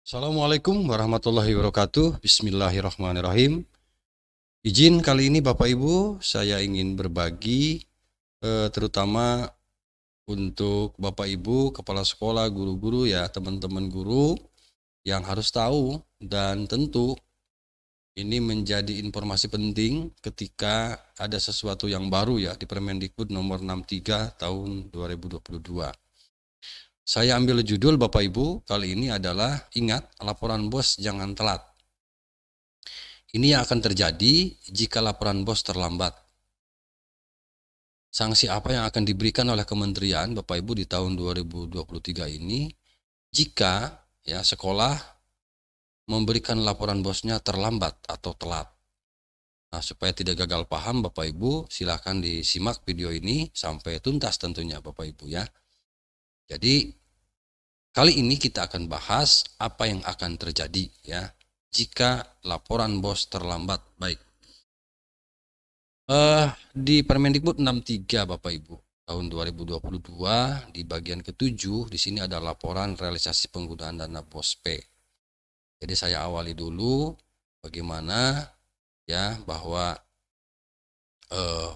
Assalamualaikum warahmatullahi wabarakatuh. Bismillahirrahmanirrahim. Izin kali ini Bapak Ibu, saya ingin berbagi terutama untuk Bapak Ibu, kepala sekolah, guru-guru ya, teman-teman guru yang harus tahu dan tentu ini menjadi informasi penting ketika ada sesuatu yang baru ya di Permendikbud nomor 63 tahun 2022. Saya ambil judul Bapak Ibu kali ini adalah ingat laporan bos jangan telat. Ini yang akan terjadi jika laporan bos terlambat. Sanksi apa yang akan diberikan oleh kementerian Bapak Ibu di tahun 2023 ini jika ya sekolah memberikan laporan bosnya terlambat atau telat. Nah, supaya tidak gagal paham Bapak Ibu, silakan disimak video ini sampai tuntas tentunya Bapak Ibu ya. Jadi kali ini kita akan bahas apa yang akan terjadi ya jika laporan bos terlambat. Baik. Di Permendikbud 63 Bapak Ibu tahun 2022 di bagian ke-7 di sini ada laporan realisasi penggunaan dana BOS P. Jadi saya awali dulu bagaimana ya bahwa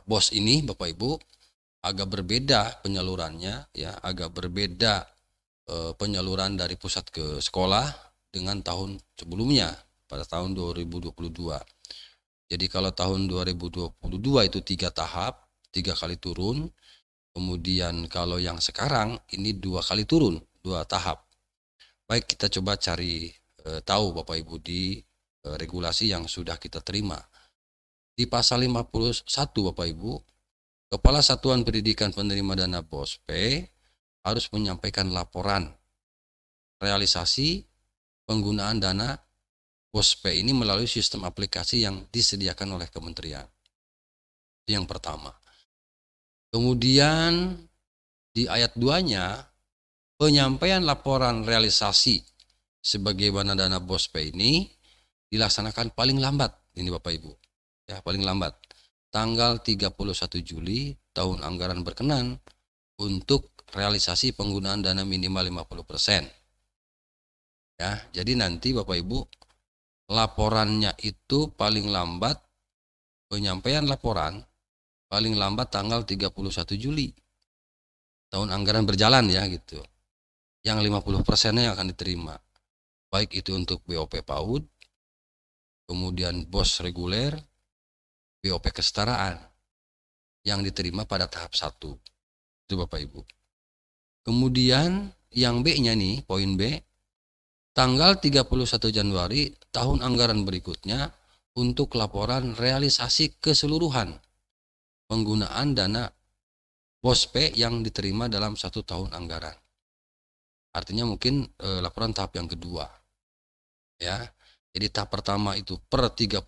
BOS ini Bapak Ibu agak berbeda penyalurannya ya, agak berbeda penyaluran dari pusat ke sekolah dengan tahun sebelumnya pada tahun 2022. Jadi kalau tahun 2022 itu 3 tahap, 3 kali turun. Kemudian kalau yang sekarang ini 2 kali turun, 2 tahap. Baik, kita coba cari tahu Bapak Ibu di regulasi yang sudah kita terima. Di pasal 51 Bapak Ibu, Kepala Satuan Pendidikan Penerima Dana BOS P harus menyampaikan laporan realisasi penggunaan dana BOS P ini melalui sistem aplikasi yang disediakan oleh kementerian. Itu yang pertama. Kemudian di ayat 2-nya, penyampaian laporan realisasi sebagaimana dana BOS P ini dilaksanakan paling lambat, ini Bapak Ibu. Ya, paling lambat tanggal 31 Juli tahun anggaran berkenan untuk realisasi penggunaan dana minimal 50%. Ya, jadi nanti Bapak Ibu laporannya itu paling lambat, penyampaian laporan paling lambat tanggal 31 Juli tahun anggaran berjalan ya gitu. Yang 50%-nya yang akan diterima. Baik itu untuk BOP PAUD, kemudian BOS reguler, BOP kesetaraan yang diterima pada tahap 1. Itu Bapak Ibu. Kemudian yang B-nya nih, poin B, tanggal 31 Januari tahun anggaran berikutnya untuk laporan realisasi keseluruhan penggunaan dana BOS P yang diterima dalam 1 tahun anggaran. Artinya mungkin laporan tahap yang kedua. Ya. Jadi tahap pertama itu per 31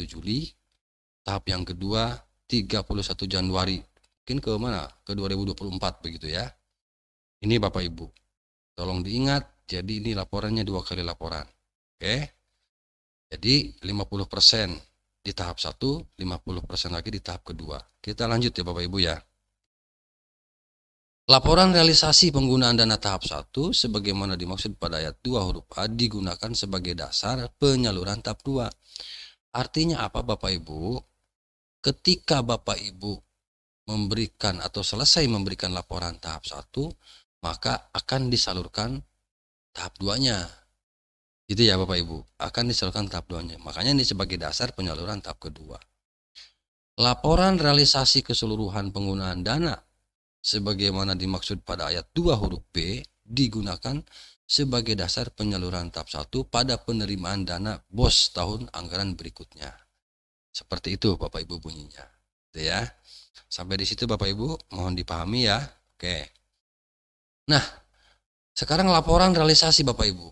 Juli, tahap yang kedua 31 Januari. Mungkin ke mana? Ke 2024 begitu ya. Ini Bapak Ibu. Tolong diingat, jadi ini laporannya 2 kali laporan. Oke. Jadi 50% di tahap 1, 50% lagi di tahap kedua. Kita lanjut ya Bapak Ibu ya. Laporan realisasi penggunaan dana tahap 1 sebagaimana dimaksud pada ayat 2 huruf A digunakan sebagai dasar penyaluran tahap 2. Artinya apa Bapak Ibu? Ketika Bapak Ibu memberikan atau selesai memberikan laporan tahap 1, maka akan disalurkan tahap 2-nya. Gitu ya Bapak Ibu, akan disalurkan tahap 2-nya. Makanya ini sebagai dasar penyaluran tahap kedua. Laporan realisasi keseluruhan penggunaan dana sebagaimana dimaksud pada ayat 2 huruf B digunakan sebagai dasar penyaluran tahap 1 pada penerimaan dana BOS tahun anggaran berikutnya. Seperti itu Bapak Ibu bunyinya. Gitu ya. Sampai di situ Bapak Ibu mohon dipahami ya. Oke. Nah, sekarang laporan realisasi Bapak Ibu.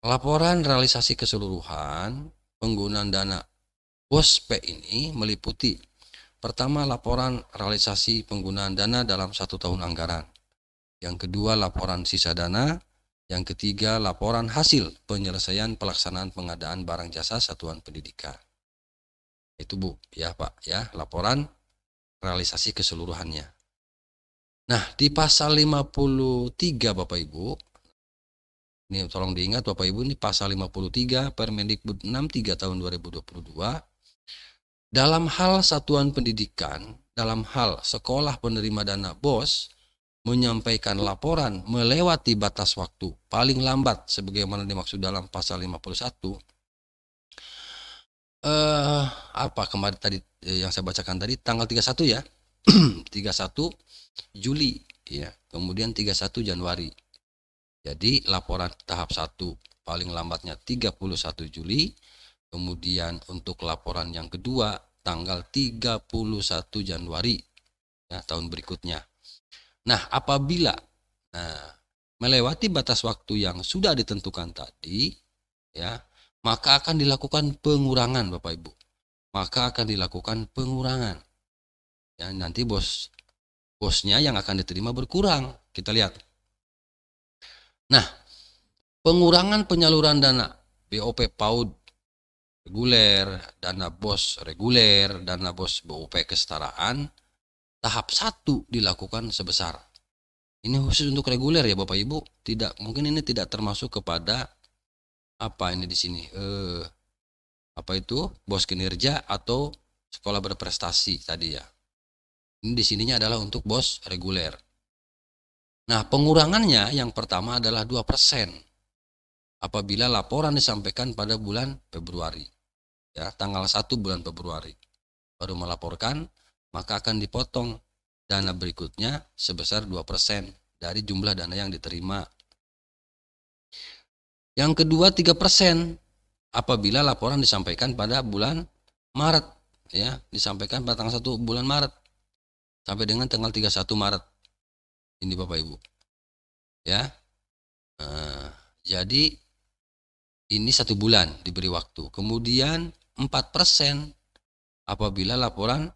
Laporan realisasi keseluruhan penggunaan dana BOS P ini meliputi pertama, laporan realisasi penggunaan dana dalam 1 tahun anggaran. Yang kedua, laporan sisa dana. Yang ketiga, laporan hasil penyelesaian pelaksanaan pengadaan barang jasa satuan pendidikan. Itu Bu, ya Pak, ya, laporan realisasi keseluruhannya. Nah, di pasal 53 Bapak Ibu, Ini tolong diingat Bapak Ibu, ini pasal 53 Permendikbud 63 tahun 2022. Dalam hal satuan pendidikan, dalam hal sekolah penerima dana BOS menyampaikan laporan melewati batas waktu paling lambat sebagaimana dimaksud dalam pasal 51. Apa kemarin tadi yang saya bacakan tadi tanggal 31 ya. 31 Juli ya, kemudian 31 Januari. Jadi laporan tahap 1 paling lambatnya 31 Juli, kemudian untuk laporan yang kedua tanggal 31 Januari ya, tahun berikutnya. Nah, apabila melewati batas waktu yang sudah ditentukan tadi ya, maka akan dilakukan pengurangan Bapak Ibu. Maka akan dilakukan pengurangan. Ya, nanti bosnya yang akan diterima berkurang. Kita lihat. Nah, pengurangan penyaluran dana BOP PAUD reguler, dana BOS reguler, dana BOS BOP kesetaraan, tahap 1 dilakukan sebesar. Ini khusus untuk reguler ya Bapak Ibu. Mungkin ini tidak termasuk kepada apa ini di sini. Apa itu? BOS kinerja atau sekolah berprestasi tadi ya. Ini di sininya adalah untuk BOS reguler. Nah, pengurangannya yang pertama adalah 2% apabila laporan disampaikan pada bulan Februari. Ya, tanggal 1 bulan Februari baru melaporkan, maka akan dipotong dana berikutnya sebesar 2% dari jumlah dana yang diterima. Yang kedua 3% apabila laporan disampaikan pada bulan Maret ya, disampaikan pada tanggal 1 bulan Maret sampai dengan tanggal 31 Maret. Ini Bapak Ibu. Ya. Jadi ini 1 bulan diberi waktu. Kemudian 4% apabila laporan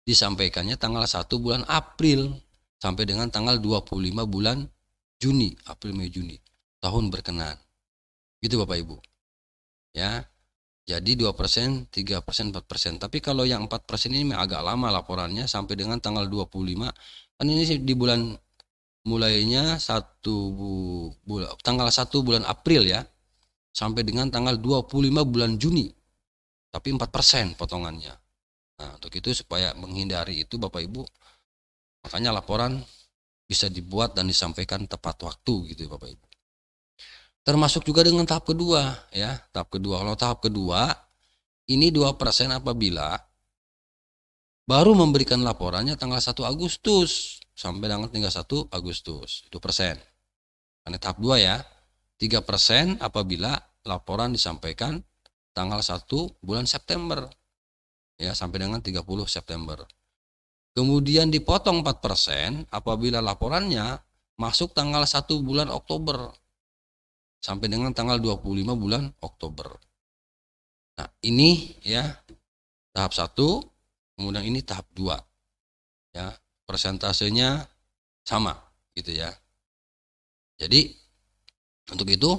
disampaikannya tanggal 1 bulan April sampai dengan tanggal 25 bulan Juni, April, Mei, Juni tahun berkenaan. Gitu Bapak Ibu. Ya. Jadi 2%, 3%, 4%. Tapi kalau yang 4% ini agak lama laporannya sampai dengan tanggal 25. Kan ini di bulan mulainya tanggal 1 bulan April ya. Sampai dengan tanggal 25 bulan Juni. Tapi 4% potongannya. Nah, untuk itu supaya menghindari itu Bapak Ibu, makanya laporan bisa dibuat dan disampaikan tepat waktu gitu Bapak Ibu. Termasuk juga dengan tahap kedua ya. Tahap kedua, kalau tahap kedua ini 2% apabila baru memberikan laporannya tanggal 1 Agustus sampai dengan 31 Agustus. 2%. Karena tahap 2 ya. 3% apabila laporan disampaikan tanggal 1 bulan September ya sampai dengan 30 September. Kemudian dipotong 4% apabila laporannya masuk tanggal 1 bulan Oktober sampai dengan tanggal 25 bulan Oktober. Nah, ini ya tahap 1, kemudian ini tahap 2. Ya, persentasenya sama gitu ya. Jadi untuk itu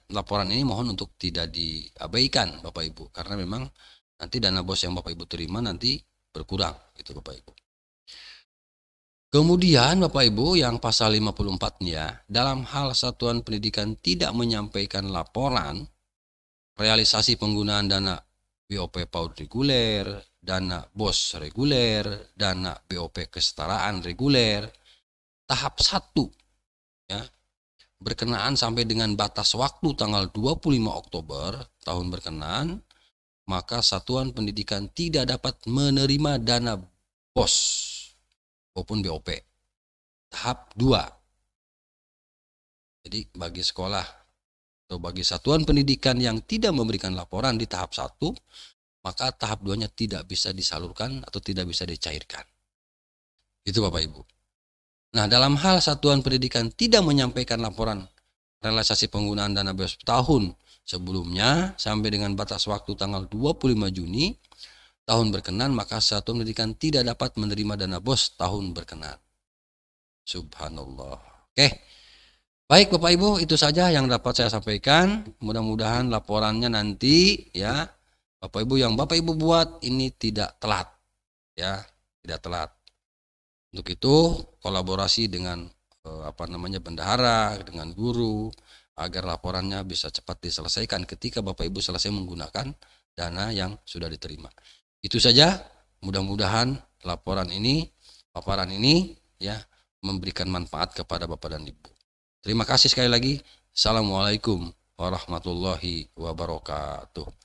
laporan ini mohon untuk tidak diabaikan Bapak Ibu, karena memang nanti dana BOS yang Bapak Ibu terima nanti berkurang gitu Bapak Ibu. Kemudian Bapak Ibu yang pasal 54-nya, dalam hal satuan pendidikan tidak menyampaikan laporan realisasi penggunaan dana BOP PAUD reguler, dana BOS reguler, dana BOP kesetaraan reguler, tahap 1 ya, berkenaan sampai dengan batas waktu tanggal 25 Oktober tahun berkenaan, maka satuan pendidikan tidak dapat menerima dana BOS maupun BOP. Tahap 2. Jadi bagi sekolah atau bagi satuan pendidikan yang tidak memberikan laporan di tahap 1, maka tahap 2-nya tidak bisa disalurkan atau tidak bisa dicairkan. Itu Bapak Ibu. Nah, dalam hal satuan pendidikan tidak menyampaikan laporan realisasi penggunaan dana BOS tahun sebelumnya sampai dengan batas waktu tanggal 25 Juni tahun berkenaan, maka satuan pendidikan tidak dapat menerima dana BOS tahun berkenaan. Subhanallah. Oke. Baik Bapak Ibu, itu saja yang dapat saya sampaikan. Mudah-mudahan laporannya nanti ya Bapak Ibu yang Bapak Ibu buat ini tidak telat. Ya, tidak telat. Untuk itu kolaborasi dengan bendahara, dengan guru, agar laporannya bisa cepat diselesaikan ketika Bapak Ibu selesai menggunakan dana yang sudah diterima. Itu saja, mudah-mudahan paparan ini ya memberikan manfaat kepada Bapak dan Ibu. Terima kasih sekali lagi. Assalamualaikum warahmatullahi wabarakatuh.